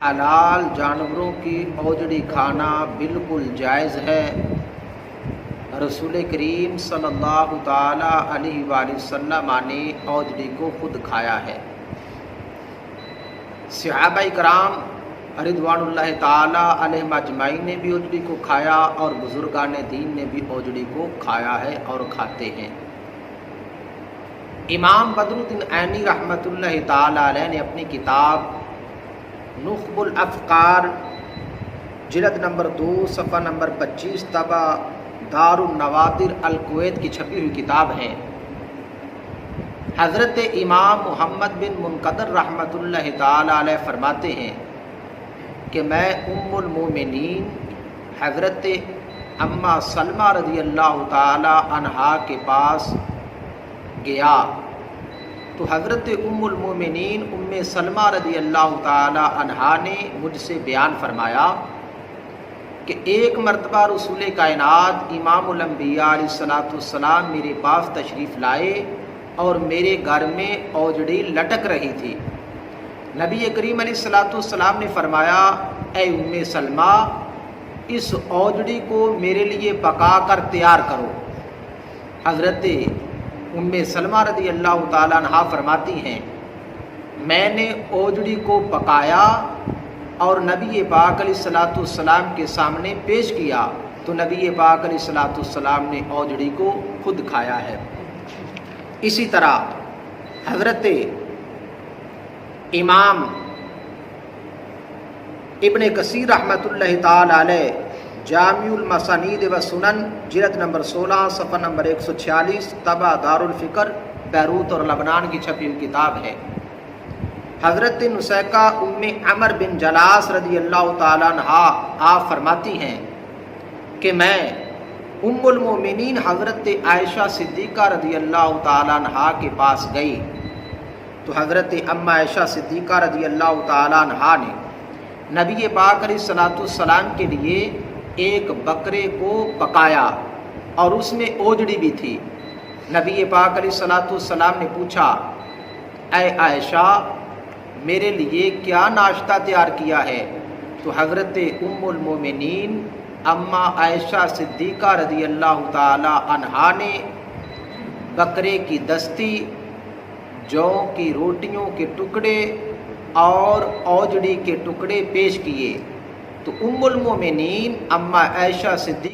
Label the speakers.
Speaker 1: حلال جانوروں کی اوجڑی کھانا بالکل جائز ہے۔ رسول کریم صلی اللہ تعالی علیہ وآلہ وسلم نے اوجڑی کو خود کھایا ہے۔ صحابہ کرام رضوان اللہ تعالی علیہم اجمعین نے بھی اوجڑی کو کھایا اور بزرگان دین نے بھی اوجڑی کو کھایا ہے اور کھاتے ہیں۔ امام بدر الدین عینی رحمۃ اللہ تعالی علیہ نے اپنی کتاب نخب الافکار جلد نمبر 2 صفحہ نمبر 25 طبع دار النوادر الکویت کی چھپی ہوئی کتاب ہے۔ حضرت امام محمد بن منقدر رحمۃ اللہ تعالی علیہ فرماتے ہیں کہ میں ام المومنین حضرت اماں سلمہ رضی اللہ تعالی عنہا کے پاس گیا تو حضرت ام المومنین ام سلمہ رضی اللہ تعالی عنہا نے مجھ سے بیان فرمایا کہ ایک مرتبہ رسول کائنات امام الانبیاء علیہ الصلوۃ والسلام میرے پاس تشریف لائے اور میرے گھر میں اوجڑی لٹک رہی تھی۔ نبی کریم علیہ الصلوۃ والسلام نے فرمایا، اے ام سلمہ، اس اوجڑی کو میرے لیے پکا کر تیار کرو۔ حضرت ام سلمہ رضی اللہ تعالیٰ عنہا فرماتی ہیں، میں نے اوجڑی کو پکایا اور نبی پاک علیہ الصلوۃ والسلام کے سامنے پیش کیا تو نبی پاک علیہ الصلوۃ والسلام نے اوجڑی کو خود کھایا ہے۔ اسی طرح حضرت امام ابن کثیر رحمۃ اللہ تعالی علیہ جامع المسانید و سنن جلد نمبر 16 صفحہ نمبر 146 طبع دار الفکر بیروت اور لبنان کی چھپی ہوئی کتاب ہے۔ حضرت نسیکہ ام عمر بن جلاس رضی اللہ تعالیٰ عنہا آپ فرماتی ہیں کہ میں ام المومنین حضرت عائشہ صدیقہ رضی اللہ تعالیٰ عنہا کے پاس گئی تو حضرت اما عائشہ صدیقہ رضی اللہ تعالیٰ عنہا نے نبی پاک علیہ الصلوۃ والسلام کے لیے ایک بکرے کو پکایا اور اس میں اوجڑی بھی تھی۔ نبی پاک علیہ الصلوۃ والسلام نے پوچھا، اے عائشہ، میرے لیے کیا ناشتہ تیار کیا ہے؟ تو حضرت ام المومنین اما عائشہ صدیقہ رضی اللہ تعالی عنہا نے بکرے کی دستی، جو کی روٹیوں کے ٹکڑے اور اوجڑی کے ٹکڑے پیش کیے تو ام المومنین اما عائشہ صدیقہ